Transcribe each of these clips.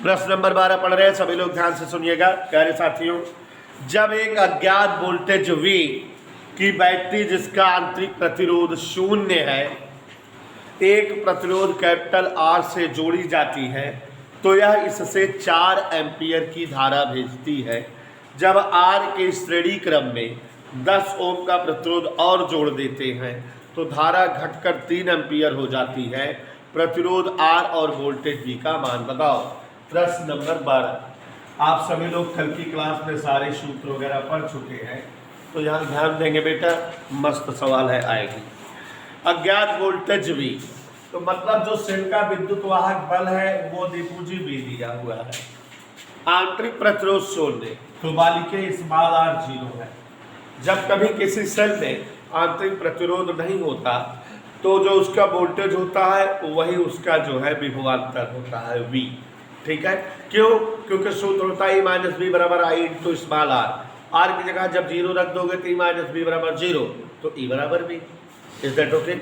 प्रश्न नंबर 12 पढ़ रहे हैं, सभी लोग ध्यान से सुनिएगा प्यारे साथियों। जब एक अज्ञात वोल्टेज V की बैटरी जिसका आंतरिक प्रतिरोध 0 है एक प्रतिरोध कैपिटल R से जोड़ी जाती है तो यह इससे 4 एम्पीयर की धारा भेजती है। जब R के श्रेणी क्रम में 10 ओम का प्रतिरोध और जोड़ देते हैं तो धारा घटकर 3 एम्पीयर हो जाती है। प्रतिरोध R और वोल्टेज V का मान बताओ। प्रश्न नंबर 12। आप सभी लोग कल की क्लास में सारे सूत्र वगैरह पढ़ चुके हैं तो यहाँ ध्यान देंगे बेटा, मस्त सवाल है आएगी। अज्ञात वोल्टेज V तो मतलब जो सेल का विद्युत वाहक बल है वो दीपू जी V दिया हुआ है। आंतरिक प्रतिरोध 0 तो बालिके स्मॉल r 0 है। जब कभी किसी सेल में आंतरिक प्रतिरोध नहीं होता तो जो उसका वोल्टेज होता है वही उसका जो है विभवांतर होता है V। ठीक है, क्यों? क्योंकि सूत्र होता है E माइनस बी बराबर आई इंटू स्मॉल r की जगह जब 0 रख दोगे तो E माइनस बी बराबर 0 तो E बराबर V। Is that okay?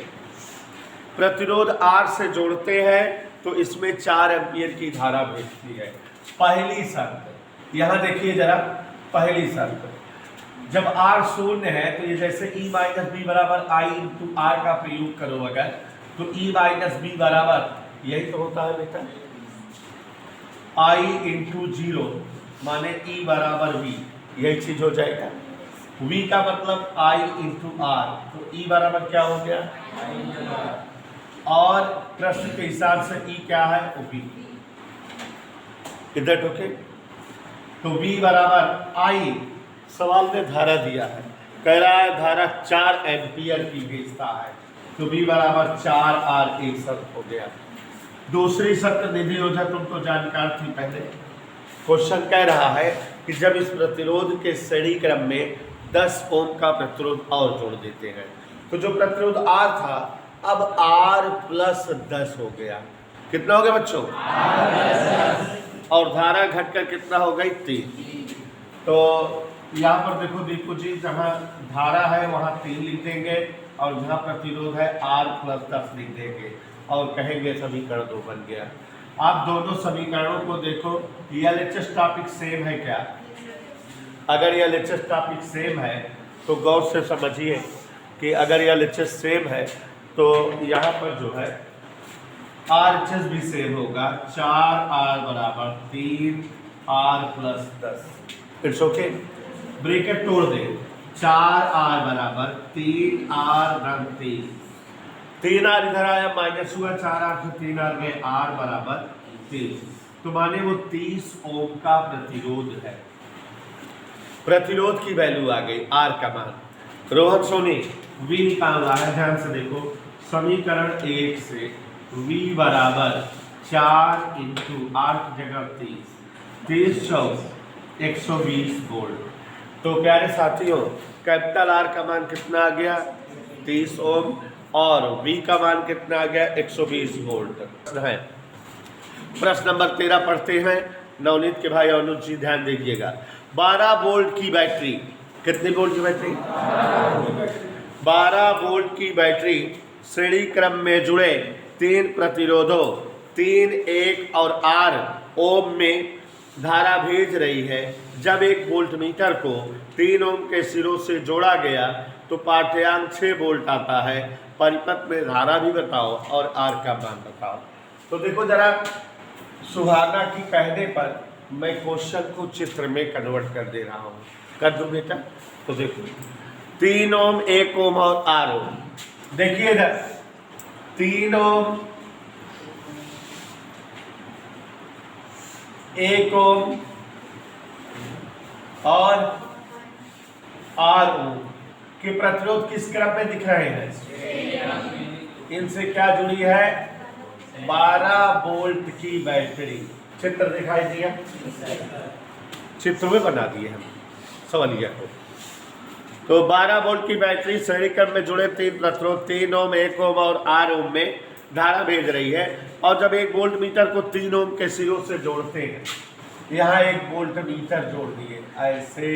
प्रतिरोध R से जोड़ते हैं तो इसमें 4 एम्पीयर की धारा भेजती है। पहली शर्त यहाँ देखिए जरा, पहली शर्त जब R 0 है तो ये जैसे E माइनस बी बराबर आई इंटू R का प्रयोग करो अगर तो E माइनस बी बराबर यही तो होता है बेटा I इंटू 0 माने E बराबर V, यही चीज हो जाएगा। V का मतलब I इंटू R तो E बराबर क्या हो गया और प्रश्न के हिसाब से E क्या है V। इधर ओके, तो V बराबर I, सवाल में धारा दिया है, कह रहा है धारा 4 एम्पीयर की भेजता है तो V बराबर 4R एक शर्त हो गया। दूसरी शर्त निधि ओझा तुम तो जानकार थी पहले। क्वेश्चन कह रहा है कि जब इस प्रतिरोध के श्रेणी क्रम में 10 ओम का प्रतिरोध और जोड़ देते हैं तो जो प्रतिरोध R था अब R प्लस 10 हो गया। कितना हो गया बच्चों? और धारा घटकर कितना हो गई? 3। तो यहाँ पर देखो दीपू जी, जहाँ धारा है वहाँ 3 लिख देंगे और जहाँ प्रतिरोध है R प्लस 10 लिख देंगे और कहेंगे समीकरण 2 बन गया। आप दोनों समीकरणों को देखो, ये LHS टॉपिक सेम है क्या? अगर ये LHS टॉपिक सेम है तो गौर से समझिए कि अगर ये LHS सेम है तो यहाँ पर जो है RHS भी सेम होगा। 4R बराबर 3R plus 10। It's okay, bracket तोड़ दे। 4R बराबर 3R धन 3R इधर आया माइनस हुआ, 4R से 3R गए, R बराबर 30 तो माने वो 30 ओम का प्रतिरोध है। प्रतिरोध की वैल्यू आ गई, R का मान। रोहन सोनी V निकाल रहा है, ध्यान से देखो समीकरण 1 से V बराबर 4 इंटू 8 जगह 30 120 वोल्ट। तो प्यारे साथियों कैपिटल R का मान कितना आ गया? 30 ओम और V का मान कितना आ गया? 120 वोल्ट है। प्रश्न नंबर 13 पढ़ते हैं। नवनीत के भाई अनुज जी ध्यान दीजिएगा। 12 वोल्ट की बैटरी, कितनी वोल्ट की बैटरी? 12 वोल्ट की बैटरी श्रेणी क्रम में जुड़े 3 प्रतिरोधों 3, 1 और R ओम में धारा भेज रही है। जब एक वोल्टमीटर को 3 ओम के सिरों से जोड़ा गया तो पाठ्यांक 6 वोल्ट आता है। परिपथ में धारा भी बताओ और R का मान बताओ। तो देखो जरा, सुहाना की कहने पर मैं क्वेश्चन को चित्र में कन्वर्ट कर दे रहा हूँ। कर दो बेटा। तो देखो 3 ओम 1 ओम और R ओम। देखिए इधर 3 ओम 1 ओम और R ओम के प्रतिरोध किस क्रम में दिख रहे हैं? इनसे क्या जुड़ी है? 12 वोल्ट की बैटरी। चित्र दिखाई दिया, चित्र में बना दिए हम सवालिया को। तो 12 वोल्ट की बैटरी श्रेणी क्रम में जुड़े 3 प्रतिरोध 3 ओम 1 ओम और R ओम में धारा भेज रही है। और जब एक वोल्ट मीटर को 3 ओम के सिरों से जोड़ते हैं, यहाँ एक वोल्ट मीटर जोड़ दिए ऐसे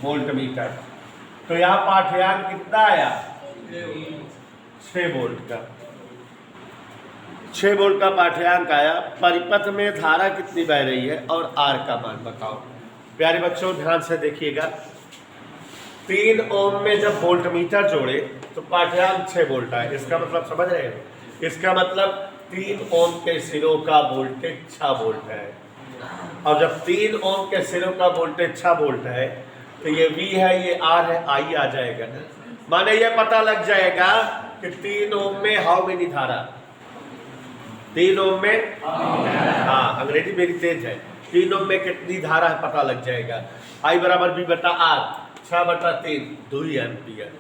वोल्ट मीटर, तो यहाँ पाठ्यांक कितना आया? 6 वोल्ट का। 6 वोल्ट का पाठ्यांक आया, परिपथ में धारा कितनी बह रही है और आर का मान बताओ। प्यारे बच्चों ध्यान से देखिएगा, 3 ओम में जब वोल्टमीटर जोड़े तो पाठ्यांक 6 वोल्ट आए। इसका मतलब समझ रहे हो, इसका मतलब 3 ओम के सिरों का वोल्टेज 6 वोल्ट है। और जब 3 ओम के सिरों का वोल्टेज 6 वोल्ट है तो ये V है, ये R है, I आ जाएगा। माने ये पता लग जाएगा कि 3 ओम में हाउ मेनी धारा, 3 ओम में, हाँ अंग्रेजी मेरी तेज है, 3 ओम में कितनी धारा है पता लग जाएगा। I बराबर V बटा R, 6/3 2 एम्पियर।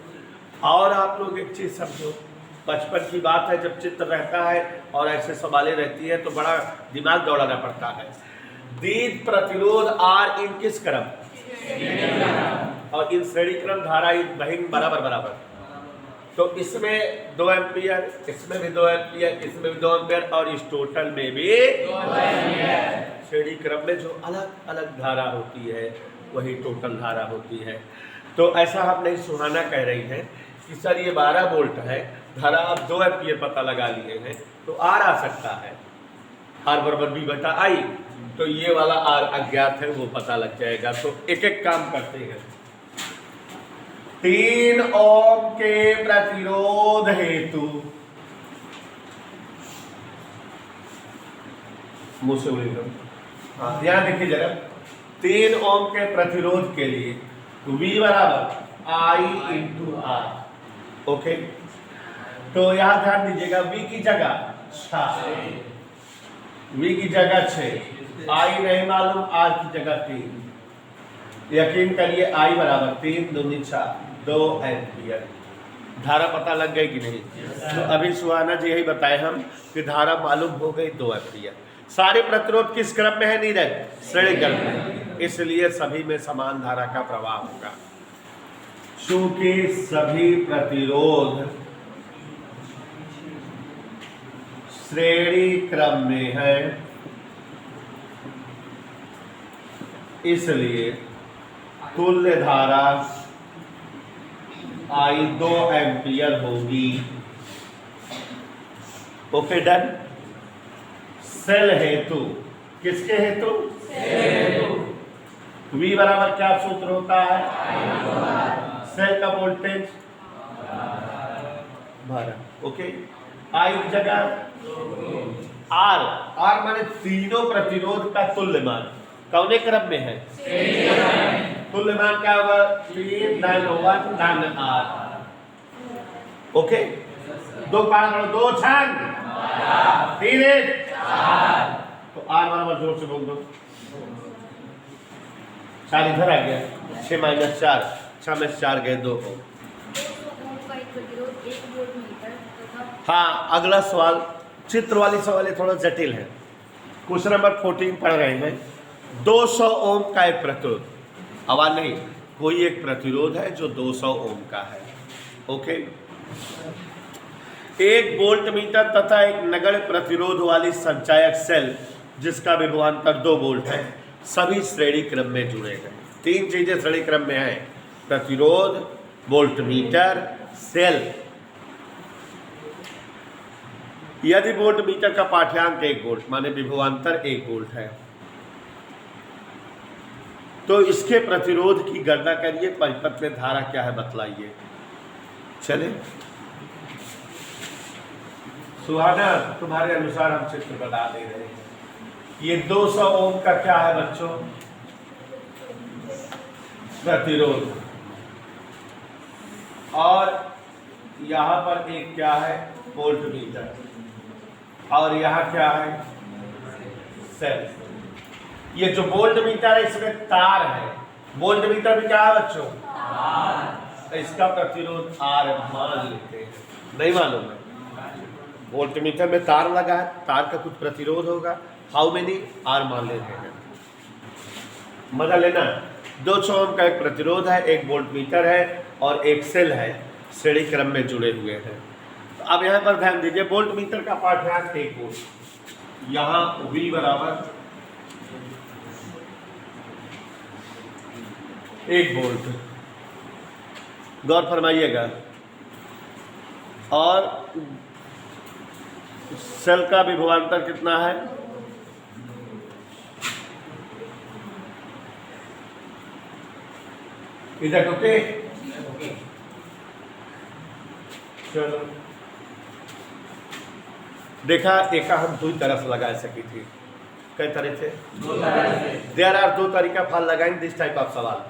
और आप लोग एक चीज समझो, बचपन की बात है, जब चित्र रहता है और ऐसे सवालें रहती है तो बड़ा दिमाग दौड़ाना पड़ता है। दीद प्रतिरोध R इन किस क्रम, और इन श्रेणी क्रम धारा बहिंग बराबर बराबर। तो इसमें 2 एम्पियर, इसमें भी 2 एम्पियर, इसमें भी 2 एम्पियर, और इस टोटल में भी 2 एम्पियर। श्रेणी क्रम में जो अलग अलग धारा होती है वही टोटल धारा होती है। तो ऐसा हम नहीं सुहाना कह रही हैं कि सर ये 12 वोल्ट है, धारा आप 2 एम्पियर पता लगा लिए हैं तो आर आ सकता है, आर बराबर V बटा I, तो ये वाला आर अज्ञात है वो पता लग जाएगा। तो एक एक काम करते हैं। 3 ओम के प्रतिरोध हेतु, मुझसे हाँ ध्यान देखिए जरा, 3 ओम के प्रतिरोध के लिए V बराबर I इंटू R। ओके, तो यहां ध्यान दीजिएगा, V की जगह 6, V की जगह 6, I नहीं मालूम, R की जगह 3। यकीन करिए I बराबर 3 दूनी 6, 2 एम्पियर। धारा पता लग गई कि नहीं? तो अभी सुहाना जी यही बताए हम कि धारा मालूम हो गई 2 एम्पियर। सारे प्रतिरोध किस क्रम में है नीरज? श्रेणी क्रम में, इसलिए सभी में समान धारा का प्रवाह होगा। चूंकि सभी प्रतिरोध श्रेणी क्रम में है इसलिए तुल्य धारा I 2 एम्पियर होगी। Okay done. सेल हेतु, किसके हेतु? V बराबर क्या सूत्र होता है? सेल का वोल्टेज 12। ओके, I की जगह R, R माने तीनों प्रतिरोध का तुल्य मान कौने क्रम में है? तुल्य मान क्या होगा? 3 9 1 9 R। ओके, 2 5 2 6 3 1 4, तो R बराबर जोर से बोल दो, 4 इधर आ गया, 6 - 4, 6 में 4 गए 2 को। हाँ, अगला सवाल, चित्र वाली सवाल थोड़ा जटिल है। क्वेश्चन नंबर 14 पढ़ रहे हैं। 200 ओम का एक प्रतिरोध, आवाज नहीं, कोई एक प्रतिरोध है जो 200 ओम का है। ओके, एक वोल्टमीटर तथा एक नगण्य प्रतिरोध वाली संचायक सेल जिसका विभवांतर 2 वोल्ट है, सभी श्रेणी क्रम में जुड़े हैं। 3 चीजें श्रेणी क्रम में हैं, प्रतिरोध, वोल्टमीटर, सेल। यदि वोल्टमीटर का पाठ्यांक 1 वोल्ट माने विभवांतर 1 वोल्ट है तो इसके प्रतिरोध की गणना करिए, परिपथ में धारा क्या है बतलाइए। चले सुहाना, तुम्हारे अनुसार हम चित्र बता दे रहे हैं। ये 200 ओम का क्या है बच्चों? प्रतिरोध। और यहां पर एक क्या है? वोल्टमीटर। और यहाँ क्या है? सेल। ये जो वोल्टमीटर है इसमें तार है। वोल्टमीटर भी क्या है बच्चों? तार। इसका प्रतिरोध R मान लेते हैं, नहीं मालूम है? वोल्टमीटर में तार लगा है, तार का कुछ प्रतिरोध होगा, हाउ मेनी? R मान लेते हैं। मजा लेना। 200 ओम का एक प्रतिरोध है, एक वोल्टमीटर है और एक सेल है, श्रेणी क्रम में जुड़े हुए हैं। तो अब यहाँ पर ध्यान दीजिए, वोल्टमीटर का पाठ्यांक 1 वोल्ट, यहाँ V बराबर 1 वोल्ट, गौर फरमाइएगा। और सेल का विभवांतर कितना है? इधर ओके, चलो देखा एक हम दो तरह से लगा सकी थी। कई तरह से? देयर आर दो तरीका फॉर लगाएंगे दिस टाइप ऑफ सवाल।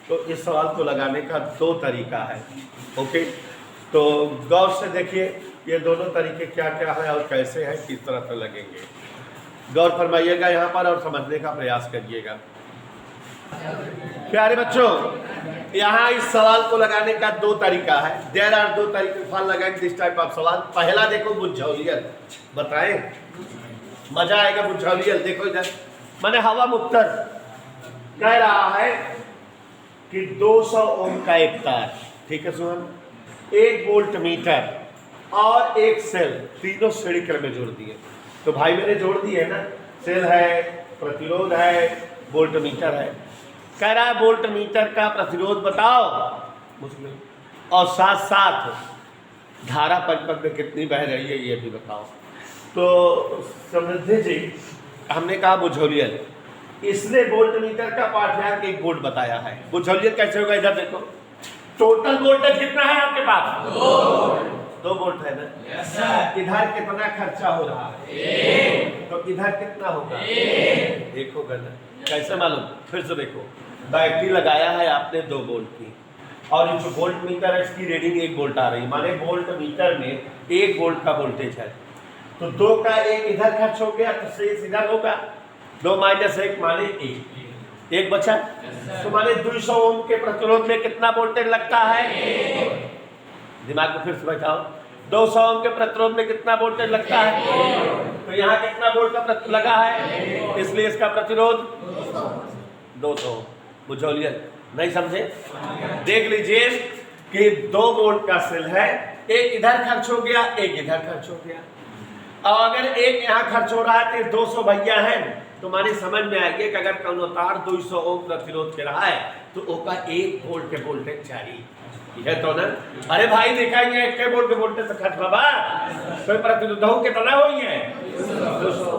तो इस सवाल को लगाने का दो तरीका है। ओके, तो गौर से देखिए ये दोनों तरीके क्या क्या है और कैसे हैं, किस तरह से लगेंगे। गौर फरमाइएगा यहाँ पर और समझने का प्रयास करिएगा। प्यारे बच्चों, यहाँ इस सवाल को लगाने का दो तरीका है। देयर आर दो तरीके फॉर लगाएंगे दिस टाइप ऑफ सवाल। पहला देखो बुझौलियत, बताएं मजा आएगा। बुझौलियत देखो इधर, मैंने हवा मुक्तर कह रहा है कि 200 ओम का एक तार, ठीक है सुन, 1 वोल्ट मीटर और एक सेल, तीनों श्रेणी क्रम में जोड़ दिए। तो भाई मैंने जोड़ दिए ना, सेल है, प्रतिरोध है, वोल्ट मीटर है। कह रहा है वोल्ट मीटर का प्रतिरोध बताओ मुझमें, और साथ साथ धारा परिपथ में कितनी बह रही है ये भी बताओ। तो समृद्धि जी हमने कहा बुझौलियत, इसने वोल्ट मीटर का पाठ्यांक 1 वोल्ट बताया है। बुझौलियत कैसे होगा? इधर देखो, टोटल वोल्टेज कितना है आपके पास? 2 वोल्ट है ना? yes, इधर कितना खर्चा हो रहा है? तो इधर कितना होगा? 1 होगा ना? कैसे मालूम? फिर से देखो, बैटरी लगाया है आपने 2 वोल्ट की, और ये जो वोल्ट मीटर है इसकी रीडिंग 1 वोल्ट आ रही, माने वोल्ट मीटर में 1 वोल्ट का वोल्टेज है। तो 2 का 1 इधर खर्च हो गया तो शेष इधर होगा। 2 - 1 माने 1 बचा। तो माने 200 ओम के प्रतिरोध में कितना वोल्टेज लगता है? दिमाग में फिर से बैठाओ, 200 ओम के प्रतिरोध में कितना वोल्टेज लगता है? तो यहाँ कितना वोल्ट का लगा है, इसलिए इसका प्रतिरोध 200। बुझौलियत नहीं समझे? देख लीजिए कि 2 वोल्ट का सेल है, 1 इधर खर्च हो गया, 1 इधर खर्च हो गया। और अगर 1 यहाँ खर्च हो रहा है तो 200 भैया है, तो माने समझ में आएगी कि अगर कौनो तार 200 ओम प्रतिरोध के रहा है तो ओका 1 वोल्ट के वोल्टेज चाहिए, यह तो ना। अरे भाई दिखाएंगे 1 वोल्ट के वोल्टेज से खर्च बाबा, तो प्रतिरोध कितना हुई है? 200।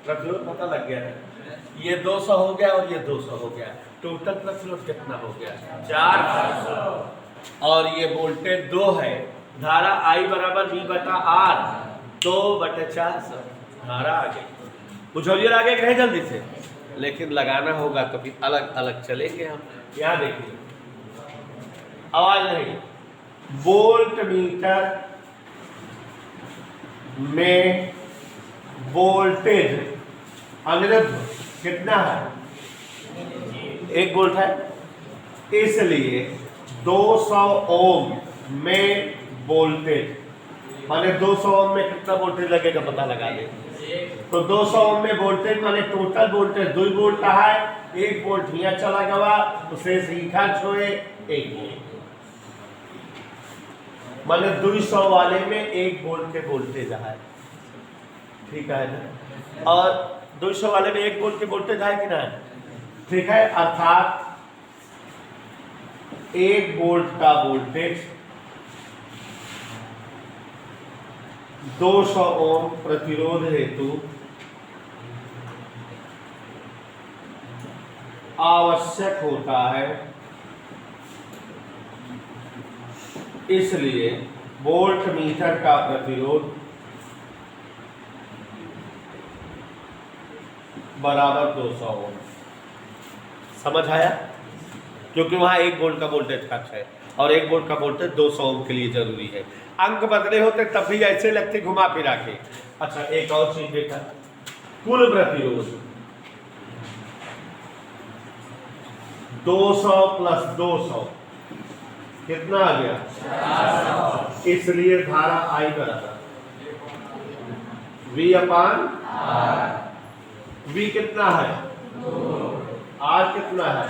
प्रतिरोध पता लग गया है, ये 200 हो गया और ये 200 हो गया, टोटल प्रतिरोध कितना हो गया? 400। और ये वोल्टेज 2 है, धारा I बराबर V/R, 2/400 धारा आ गई। बुझौलियत आगे कहे जल्दी से, लेकिन लगाना होगा तो फिर अलग अलग चलेंगे हम। यहाँ देखिए, आवाज नहीं, वोल्ट मीटर में वोल्टेज अनिरुद्ध कितना है? 1 वोल्ट है, इसलिए 200 ओम में वोल्टेज, माने 200 ओम में कितना वोल्टेज लगेगा पता लगा ले। तो 200 ओम में वोल्टेज माने टोटल वोल्टेज 2 वोल्ट का है, 1 वोल्ट यहाँ चला गया तो शेष ही खर्च हुए 1 वोल्ट, माने 200 वाले में 1 वोल्ट के वोल्टेज है, ठीक है ना? और 200 वाले में 1 वोल्ट के वोल्टेज है कि ना? ठीक है, अर्थात 1 वोल्ट का वोल्टेज 200 ओम प्रतिरोध हेतु आवश्यक होता है, इसलिए वोल्ट मीटर का प्रतिरोध बराबर 200 ओम। समझ आया? क्योंकि वहां 1 वोल्ट का वोल्टेज खर्च है और 1 वोल्ट का वोल्टेज 200 ओम के लिए जरूरी है। अंक बदले होते तब भी ऐसे लगते घुमा फिरा के। अच्छा, एक और चीज देखा, कुल प्रतिरोध 200 प्लस 200 कितना आ गया? 400। इसलिए धारा I बराबर V/R। V कितना है? 2। R कितना है?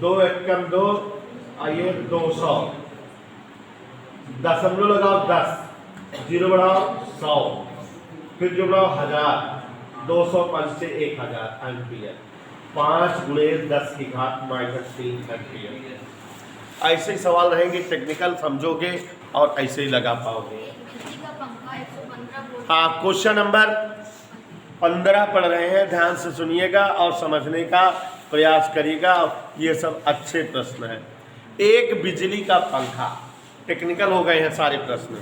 2 एकम 2, आइए 200, दशमलव लगाओ 10, 0 बढ़ाओ 100, फिर जो बढ़ाओ 1000, 200 5 से 1000 एम्पियर, 5 × 10 की घात -3 एम्पियर। ऐसे ही सवाल रहेंगे, टेक्निकल समझोगे और ऐसे ही लगा पाओगे। पंखा 115 हाँ, क्वेश्चन नंबर 15 पढ़ रहे हैं, ध्यान से सुनिएगा और समझने का प्रयास करिएगा। ये सब अच्छे प्रश्न हैं। एक बिजली का पंखा, टेक्निकल हो गए हैं सारे प्रश्न।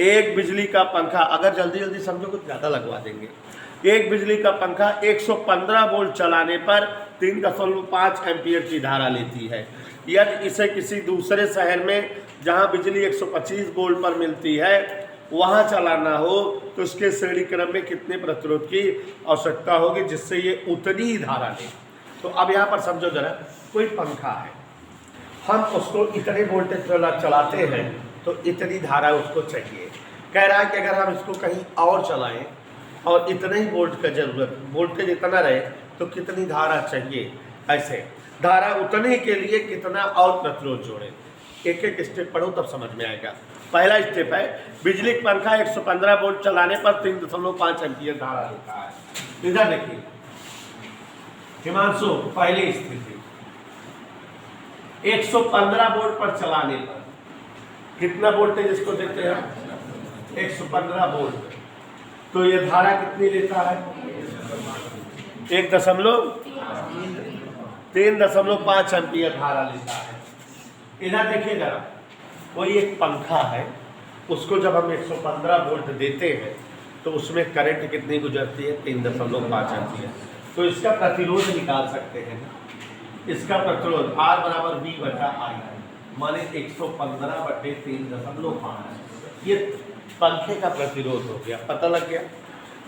एक बिजली का पंखा, अगर जल्दी जल्दी समझोगे तो ज़्यादा लगवा देंगे। एक बिजली का पंखा 115 वोल्ट चलाने पर 3.5 एम्पीयर की धारा लेती है। यदि इसे किसी दूसरे शहर में जहां बिजली 125 वोल्ट पर मिलती है वहां चलाना हो तो उसके श्रेणी क्रम में कितने प्रतिरोध की आवश्यकता होगी जिससे ये उतनी ही धारा ले। तो अब यहाँ पर समझो जरा, कोई पंखा है, हम उसको इतने वोल्टेज पर चलाते हैं तो इतनी धारा उसको चाहिए। कह रहा है कि अगर हम इसको कहीं और चलाएं और इतने ही वोल्ट का जरूरत, वोल्टेज इतना रहे तो कितनी धारा चाहिए। ऐसे धारा उतने के लिए कितना और प्रतिरोध जोड़े। एक एक स्टेप पढ़ो तब समझ में आएगा। पहला स्टेप है, बिजली का पंखा 115 वोल्ट चलाने पर 3.5 एम्पीयर धारा लेता है। इधर देखिए हिमांशु, पहली स्थिति 115 वोल्ट पर चलाने पर कितना वोल्टेज इसको देते हैं, 115 वोल्ट। तो ये धारा कितनी लेता है, 3.5 एम्पीयर धारा लेता है। इधर देखिए जरा, कोई एक पंखा है, उसको जब हम 115 वोल्ट देते हैं तो उसमें करंट कितनी गुजरती है, 3.5 एम्पीयर। तो इसका प्रतिरोध निकाल सकते हैं। इसका प्रतिरोध R बराबर V बटा I माने 115/3.5। ये पंखे का प्रतिरोध हो गया, पता लग गया।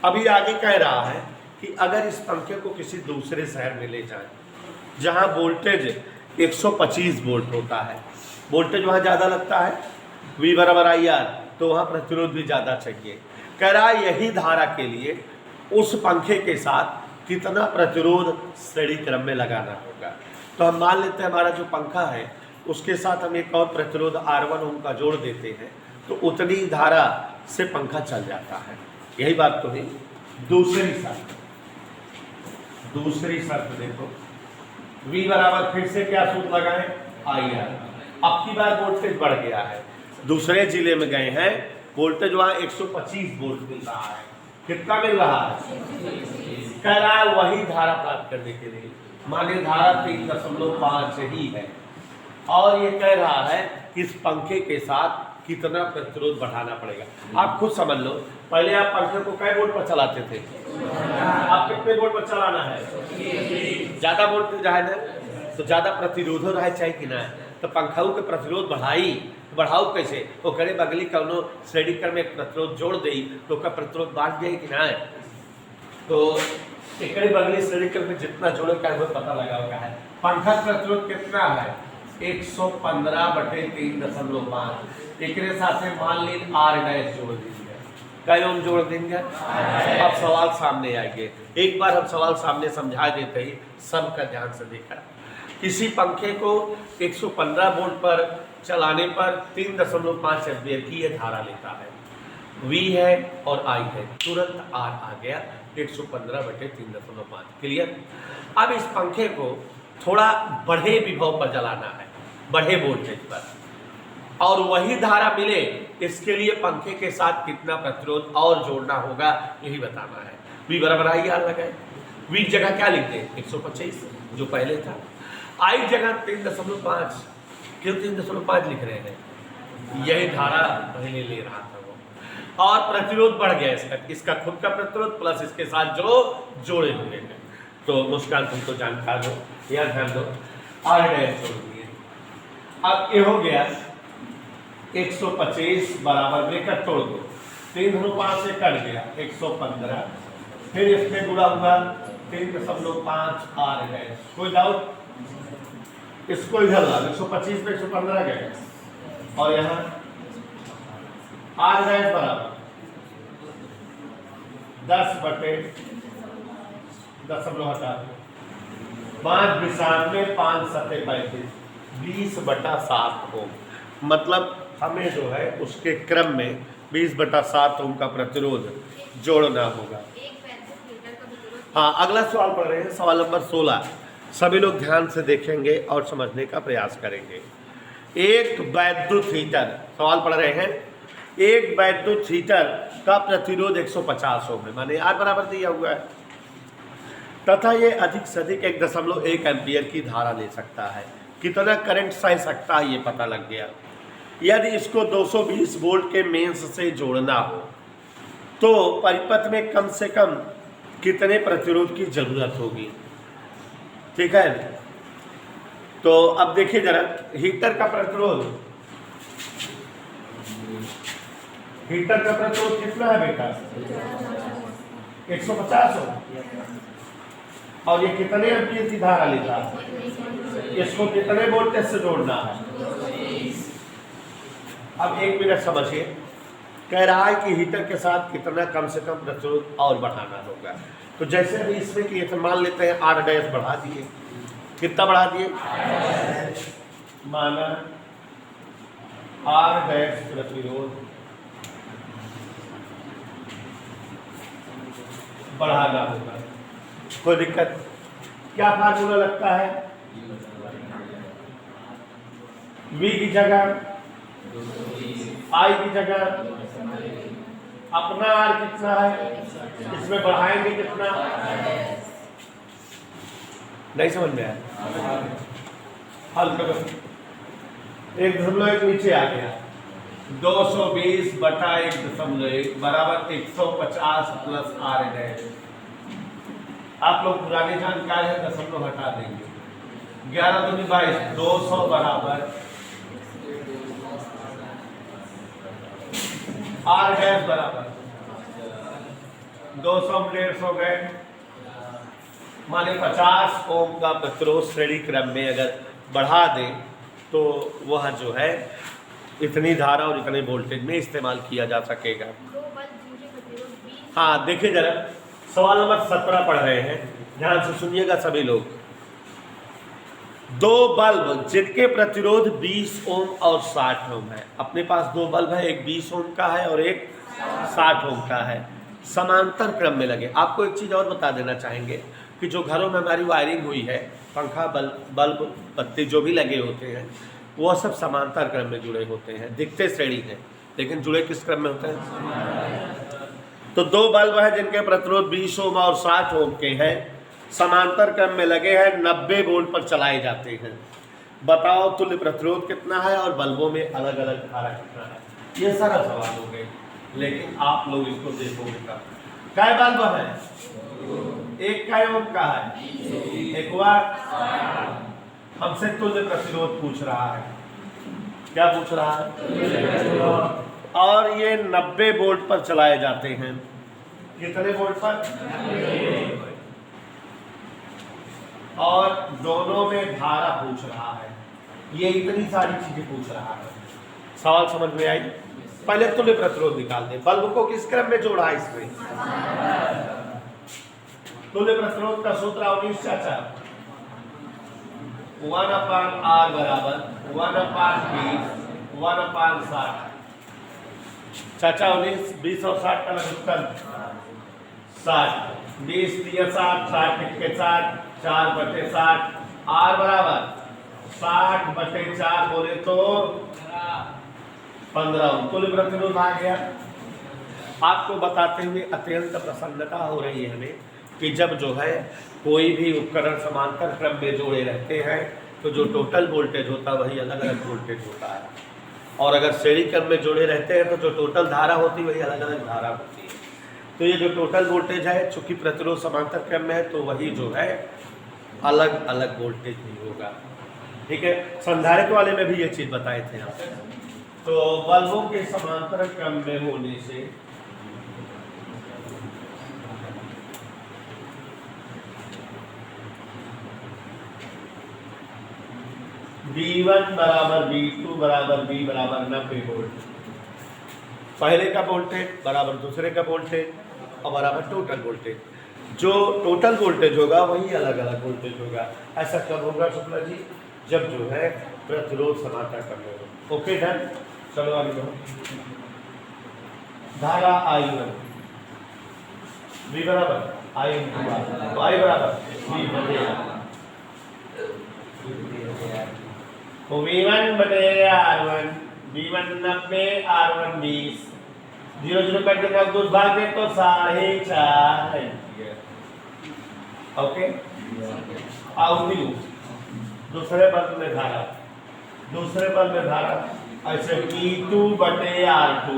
अभी आगे कह रहा है कि अगर इस पंखे को किसी दूसरे शहर में ले जाएं जहां वोल्टेज 125 वोल्ट होता है, वोल्टेज वहां ज़्यादा लगता है, V बराबर IR, तो वहां प्रतिरोध भी ज़्यादा चाहिए। कह रहा है यही धारा के लिए उस पंखे के साथ कितना प्रतिरोध श्रेणी क्रम में लगाना होगा। तो हम मान लेते हैं हमारा जो पंखा है उसके साथ हम एक और प्रतिरोध R1 ओम का जोड़ देते हैं तो उतनी धारा से पंखा चल जाता है। यही बात तो है। दूसरी शर्त देखो, V बराबर फिर से क्या सूत्र लगाएं, IR। अब की बार वोल्टेज बढ़ गया है, दूसरे जिले में गए हैं, वोल्टेज वहां 125 वोल्ट मिल रहा है। कितना मिल रहा है, कह रहा है वही धारा प्राप्त करने के लिए माने धारा 3.5 ही है। और ये कह रहा है कि इस पंखे के साथ कितना प्रतिरोध बढ़ाना पड़ेगा। आप खुद समझ लो, पहले आप पंखे को कै वोल्ट पर चलाते थे, आप कितने वोल्ट पर चलाना है, ज्यादा वोल्टेज है ना, तो ज्यादा प्रतिरोध हो रहा है चाहिए कि ना। तो पंखाऊ के प्रतिरोध बढ़ाऊ कैसे, वो करे बगली कौनो श्रेणी क्रम में प्रतिरोध जोड़ दे तो का प्रतिरोध बढ़ जाए कि ना। तो एक बगली श्रेणी क्रम में जितना जोड़े का वो पता लगा हुआ है। पंखा प्रतिरोध कितना है, 115/3.5। एक साथ मान ली R' जोड़ दीजिए, कई ओम जोड़ देंगे। अब सवाल सामने आएंगे, एक बार हम सवाल सामने समझा देते ही सबका ध्यान से देखा। किसी पंखे को 115 वोल्ट पर चलाने पर 3.5 एम्पीयर की यह धारा लेता है। V है और I है, तुरंत R आ गया 115/3.5। क्लियर। अब इस पंखे को थोड़ा बढ़े विभव पर जलाना है, बढ़े वोल्टेज पर, और वही धारा मिले इसके लिए पंखे के साथ कितना प्रतिरोध और जोड़ना होगा यही बताना है। V बराबर IR लगाए, V जगह क्या लिखते हैं 125 जो पहले था, I जगह 3.5। क्यों 3.5 लिख रहे हैं, यही धारा पहले ले रहा था वो, और प्रतिरोध बढ़ गया इसका खुद का प्रतिरोध प्लस इसके साथ जो जोड़े हुए हैं। तो मुस्कान तुमको जानकार हो, यहाँ ध्यान दो, R' जोड़ दिए। अब ये हो गया 125 बराबर ब्रेकेट तोड़ दो, 3.5 से कट गया 115, फिर इसमें जुड़ा हुआ 3.5 R'। कोई डाउट, इसको इधर ला, 125 पे 115 गए और यहाँ R' बराबर 10/10 हटा 5 5 सते 35 20/7 ओम। मतलब हमें जो है उसके क्रम में 20/7 ओम का प्रतिरोध जोड़ना होगा। हाँ, अगला सवाल पढ़ रहे हैं, सवाल नंबर 16। सभी लोग ध्यान से देखेंगे और समझने का प्रयास करेंगे। एक वैद्युत हीटर, सवाल पढ़ रहे हैं, एक वैद्युत हीटर का प्रतिरोध 150 ओम है, माने R बराबर दिया हुआ है, तथा ये अधिक से अधिक 1.1 एम्पियर की धारा ले सकता है। कितना करंट सह सकता है ये पता लग गया। यदि इसको 220 वोल्ट के मेंस से जोड़ना हो तो परिपथ में कम से कम कितने प्रतिरोध की जरूरत होगी। ठीक है, तो अब देखिए जरा हीटर का प्रतिरोध कितना है बेटा, 150 हो, और ये कितने एम्पीयर की धारा लेता है, इसको कितने वोल्टेज से जोड़ना है। अब एक मिनट समझिए, कह रहा है कि हीटर के साथ कितना कम से कम प्रतिरोध और बढ़ाना होगा। तो जैसे अभी इसमें कि मान लेते हैं R डैश बढ़ा दिए, कितना बढ़ा दिए, माना R डैश प्रतिरोध बढ़ाना होगा, कोई दिक्कत। क्या फार्मूला लगता है, V की जगह I की जगह अपना R कितना है, इसमें बढ़ाएंगे कितना, नहीं समझ में आया, हल करो। 1.1 नीचे आ गया, 220 बटा 1.1 बराबर 150 प्लस R डैश। आप लोग पुराने जानकार है, दशमलव हटा देंगे, 11 दूनी 22, 200 बराबर R डैश बराबर 200 में 150 गए, माने 50 ओम का प्रतिरोध श्रेणी क्रम में अगर बढ़ा दें तो वह जो है इतनी धारा और इतने वोल्टेज में इस्तेमाल किया जा सकेगा। हाँ देखिए जरा, सवाल नंबर 17 पढ़ रहे हैं, ध्यान से सुनिएगा सभी लोग। दो बल्ब जिनके प्रतिरोध 20 ओम और 60 ओम है, अपने पास दो बल्ब है, एक 20 ओम का है और एक 60 ओम का है, समांतर क्रम में लगे। आपको एक चीज़ और बता देना चाहेंगे कि जो घरों में हमारी वायरिंग हुई है, पंखा बल्ब पत्ती जो भी लगे होते हैं वो सब समांतर क्रम में जुड़े होते हैं, दिखते श्रेणी हैं लेकिन जुड़े किस क्रम में होते हैं। तो दो बल्ब है जिनके प्रतिरोध 20 ओम और 60 ओम के हैं, समांतर क्रम में लगे हैं, 90 वोल्ट पर चलाए जाते हैं। बताओ तुल्य प्रतिरोध कितना है और बल्बों में अलग अलग धारा कितना है। ये सारा सवाल हो गए, लेकिन आप लोग इसको देखोगे कब। काय बल्ब है, एक काय ओम का है, एक वाट। हमसे तुल्य प्रतिरोध पूछ रहा है, क्या पूछ रहा है, और ये 90 वोल्ट पर चलाए जाते हैं। कितने वोल्ट पर, और दोनों में धारा पूछ रहा है। ये इतनी सारी चीजें पूछ रहा है, सवाल समझ में आई। पहले तुल्य प्रतिरोध निकाल दे। बल्ब को किस क्रम में जोड़ा है, इसमें तुल्य प्रतिरोध का सूत्र 19 चाचा, 1/R बराबर 1/20 1/60। चाचा 19, 20 और 60 का लघुत्तम 60, 20 दिया 60, 60 के 60, 4/60। R बराबर 60/4 बोले तो 15 तुल्य प्रतिरोध आ गया। आपको बताते हुए अत्यंत प्रसन्नता हो रही है हमें कि जब जो है कोई भी उपकरण समांतर क्रम में जोड़े रहते हैं तो जो टोटल वोल्टेज होता है वही अलग अलग वोल्टेज होता है, और अगर श्रेणी क्रम में जोड़े रहते हैं तो जो टोटल धारा होती है वही अलग अलग धारा होती है। तो ये जो टोटल वोल्टेज है, चूंकि प्रतिरोध समांतर क्रम में है तो वही जो है अलग अलग वोल्टेज भी होगा। ठीक है, संधारित्र वाले में भी ये चीज बताए थे आप। तो बल्बों के समांतर क्रम में होने से V1 बराबर V2 बराबर V बराबर 90 वोल्ट, पहले का वोल्टेज बराबर दूसरे का वोल्टेज और बराबर टोटल वोल्टेज। जो टोटल वोल्टेज होगा वही अलग अलग वोल्टेज होगा। ऐसा कब होगा शुक्ला जी, जब जो है प्रतिरोध समांतर क्रम में हो। ओके डन, चलो आगे बढ़ो। धारा I1 V बराबर I तो I बराबर V बटेगा V1 बटे R1 V1 90, R1 20, 0 0 कट देगा, दो भाग दे तो 4.5 एम्पियर। ओके, आउटलूप दूसरे बल्ब में धारा, दूसरे बल्ब में धारा ऐसे P2 बटे R2,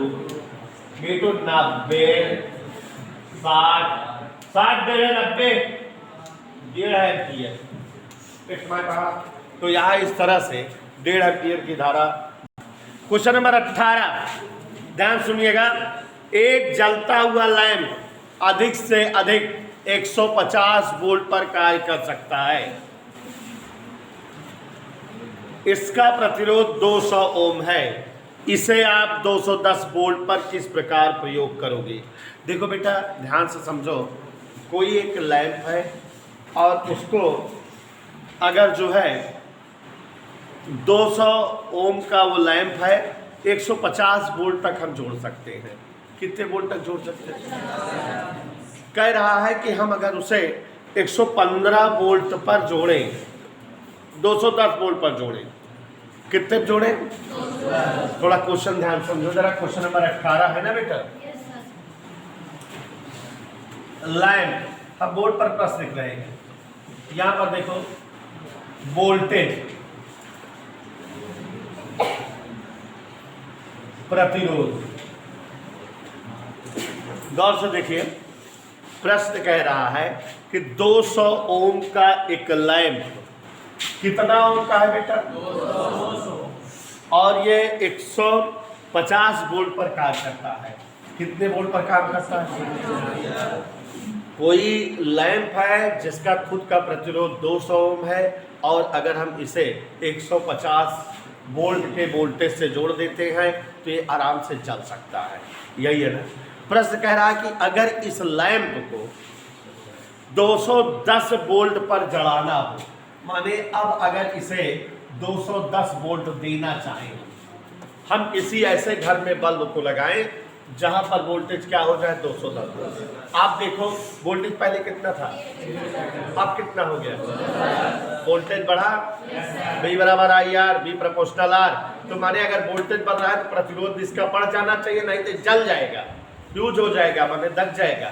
V2 90, 60 डेढ़ 90, 1.5 एम्पियर। तो यहाँ इस तरह से 1.5 एम्पियर की धारा। क्वेश्चन नंबर 18, ध्यान सुनिएगा। एक जलता हुआ लैंप अधिक से अधिक 150 वोल्ट पर कार्य कर सकता है। इसका प्रतिरोध 200 ओम है। इसे आप 210 वोल्ट पर किस प्रकार प्रयोग करोगे? देखो बेटा, ध्यान से समझो। कोई एक लैंप है और उसको अगर जो है 200 ओम का वो लैंप है, 150 वोल्ट तक हम जोड़ सकते हैं। कितने वोल्ट तक जोड़ सकते हैं? कह रहा है कि हम अगर उसे 115 वोल्ट पर जोड़ें, 210 वोल्ट पर जोड़ें, कितने जोड़ें? थोड़ा क्वेश्चन ध्यान समझो जरा। क्वेश्चन नंबर 18 है ना बेटा। लैंप, हम बोर्ड पर प्रश्न लिख रहे हैं। यहां पर देखो, वोल्टेज, प्रतिरोध, गौर से देखिए। प्रश्न कह रहा है कि 200 ओम का एक लैंप, कितना ओम का है बेटा? 200। और ये 150 वोल्ट पर कार्य करता है। कितने वोल्ट पर काम करता है? कोई लैंप है जिसका खुद का प्रतिरोध 200 ओम है, और अगर हम इसे 150 वोल्ट के वोल्टेज से जोड़ देते हैं तो ये आराम से चल सकता है। यही है ना। प्रश्न कह रहा है कि अगर इस लैंप को 210 वोल्ट पर जलाना हो, माने अब अगर इसे 210 वोल्ट देना चाहें, हम किसी ऐसे घर में बल्ब को लगाएं जहां पर वोल्टेज क्या हो जाए? 210 वोल्ट। आप देखो वोल्टेज पहले कितना था, अब कितना हो गया? वोल्टेज बढ़ा, V बराबर IR, V प्रोपोर्शनल R। तो माने अगर वोल्टेज बढ़ रहा है तो प्रतिरोध इसका बढ़ जाना चाहिए, नहीं तो जल जाएगा, फ्यूज हो जाएगा, माने दब जाएगा।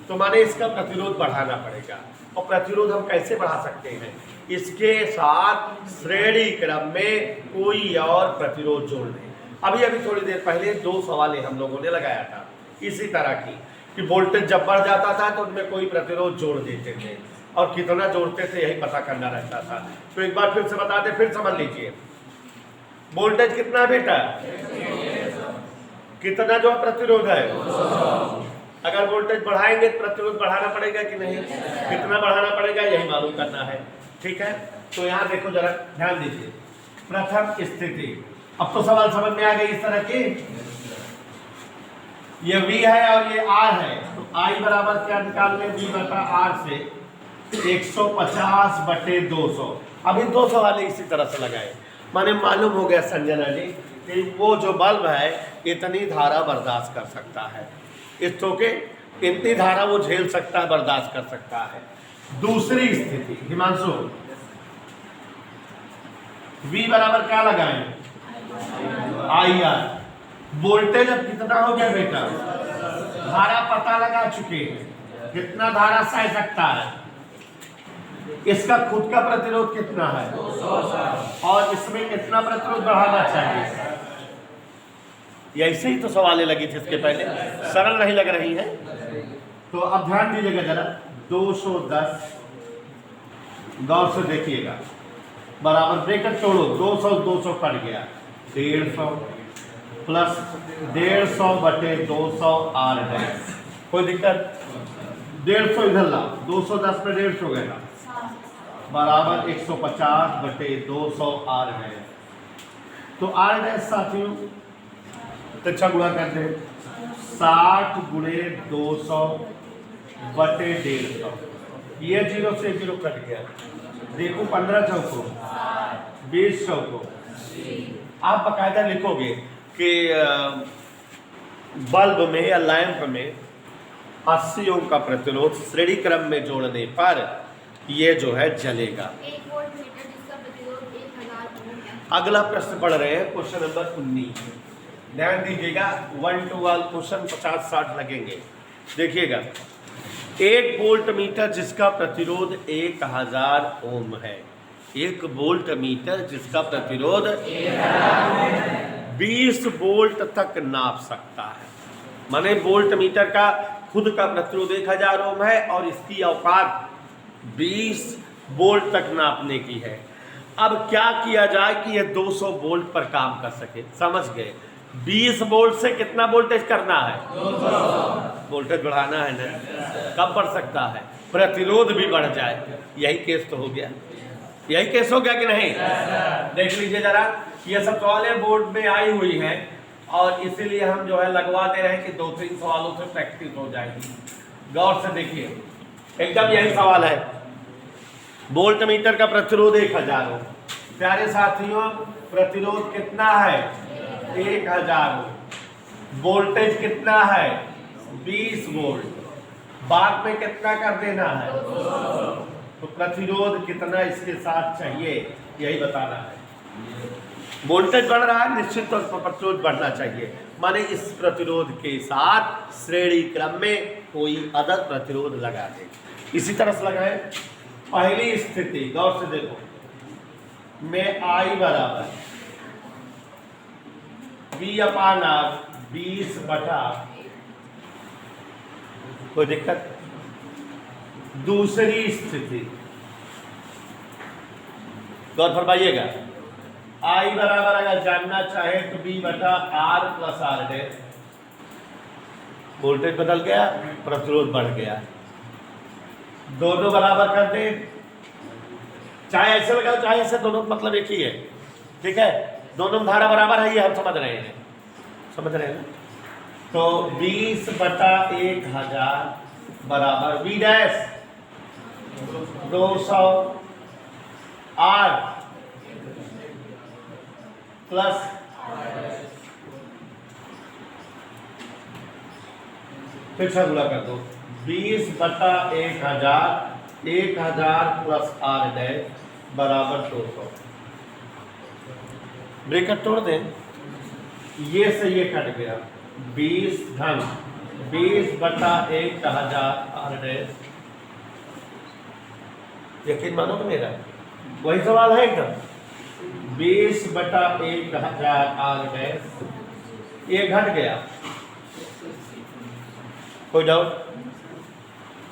तो माने इसका प्रतिरोध बढ़ाना पड़ेगा। और प्रतिरोध हम कैसे बढ़ा सकते हैं? इसके साथ श्रेणी क्रम में कोई और प्रतिरोध जोड़ दें। अभी थोड़ी देर पहले 2 सवालें हम लोगों ने लगाया था इसी तरह की, कि वोल्टेज जब बढ़ जाता था तो उनमें कोई प्रतिरोध जोड़ देते थे, और कितना जोड़ते थे यही पता करना रहता था। तो एक बार फिर से बता दें, फिर समझ लीजिए। वोल्टेज कितना बेटा? कितना जो प्रतिरोध है? अगर वोल्टेज बढ़ाएंगे तो प्रतिरोध बढ़ाना पड़ेगा कि नहीं? कितना बढ़ाना पड़ेगा यही मालूम करना है। ठीक है, तो यहाँ देखो जरा ध्यान दीजिए। प्रथम स्थिति, अब तो सवाल समझ में आ गई इस तरह की। ये V है और ये R है, तो I बराबर क्या निकाल लें? V बटा R से 150 बटे 200। अभी 200 वाले इसी तरह से लगाए, माने मालूम हो गया संजना जी कि वो जो बल्ब है इतनी धारा बर्दाश्त कर सकता है, इसको के इतनी धारा वो झेल सकता है, बर्दाश्त कर सकता है। दूसरी स्थिति हिमांशु, V बराबर क्या लगाएं? IR। वोल्टेज अब कितना हो गया बेटा? धारा पता लगा चुके हैं, कितना धारा सह सकता है। इसका खुद का प्रतिरोध कितना है? 200। और इसमें कितना प्रतिरोध बढ़ाना चाहिए? ऐसे ही तो सवालें लगी थी इसके पहले, सरल नहीं लग रही है। तो अब ध्यान दीजिएगा जरा। 210, गौर से देखिएगा, बराबर ब्रैकेट तोड़ो। 200 200 कट गया, 150 प्लस 150 बटे 200 R डैश। कोई दिक्कत? 150 इधर ला, 210 में 150 गया, बराबर 150 बटे 200 R डैश। तो R डैश साथियों तो 6 गुणा करते हैं, 60 गुणे 200 बटे 150। ये 0 से 0 कट गया। देखो 15 चौको 20 चौको। आप बकायदा लिखोगे कि बल्ब में या लैंप में 80 ओम का प्रतिरोध श्रेणी क्रम में जोड़ने पर ये जो है जलेगा। 1 वोल्ट मीटर जिसका प्रतिरोध 1000 ओम है। अगला प्रश्न पढ़ रहे हैं, क्वेश्चन नंबर 19। ध्यान दीजिएगा, 1 to 1 क्वेश्चन 50-60 लगेंगे। देखिएगा, 1 वोल्ट मीटर जिसका प्रतिरोध 1000 ओम है। 1 वोल्ट मीटर जिसका प्रतिरोध 20 वोल्ट तक नाप सकता है। माने वोल्ट मीटर का खुद का प्रतिरोध 1000 ओम है और इसकी औकात 20 वोल्ट तक नापने की है। अब क्या किया जाए कि यह 200 वोल्ट पर काम कर सके? समझ गए? 20 वोल्ट से कितना वोल्टेज करना है? 200 वोल्टेज बढ़ाना है ना। कब बढ़ सकता है? प्रतिरोध भी बढ़ जाए। यही केस तो हो गया, यही केस हो गया कि नहीं? देख लीजिए जरा, ये सब सवालें बोर्ड में आई हुई हैं और इसीलिए हम जो है लगवा दे रहे हैं कि 2-3 सवालों से प्रैक्टिस हो जाएगी। गौर से देखिए, एकदम यही सवाल है। वोल्ट मीटर का प्रतिरोध 1000 ओम। प्यारे साथियों, प्रतिरोध कितना है? 1000 ओम। वोल्टेज कितना है? 20 वोल्ट। बाद में कितना कर देना है? तो प्रतिरोध कितना इसके साथ चाहिए, यही बताना है। वोल्टेज बढ़ रहा है, निश्चित तौर पर प्रतिरोध बढ़ना चाहिए। माने इस प्रतिरोध के साथ श्रेणी क्रम में कोई अदर प्रतिरोध लगा दे। इसी तरह से लगाए। पहली स्थिति गौर से देखो, में I बराबर V/R 20 बटा, कोई दिक्कत? दूसरी स्थिति गौर फरमाइएगा, I बराबर अगर जानना चाहे तो V/R + R डैश। वोल्टेज बदल गया, प्रतिरोध बढ़ गया। दोनों बराबर कर दे, चाहे ऐसे लगाओ चाहे ऐसे, दोनों मतलब एक ही है। ठीक है, दोनों में धारा बराबर है, ये हम समझ रहे हैं, समझ रहे हैं ना? तो 20/1000 बराबर V डैश 200 R प्लस फिर से गुणा कर दो। 20/1000 1000 प्लस R डैश बराबर 200। ब्रेकेट तोड़ दें, ये से ये कट गया। 20/1000 R डैश। यकीन मानो तो मेरा वही सवाल है एकदम। 20/1000 R डैश, ये घट गया। कोई डाउट?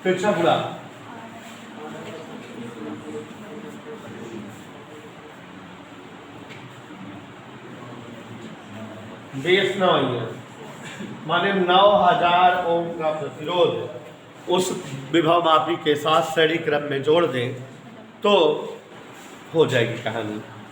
फिर से बुला, बेस 9 है, माने 9000 ओम का प्रतिरोध उस विभव मापी के साथ श्रेणी क्रम में जोड़ दें तो हो जाएगी कहानी।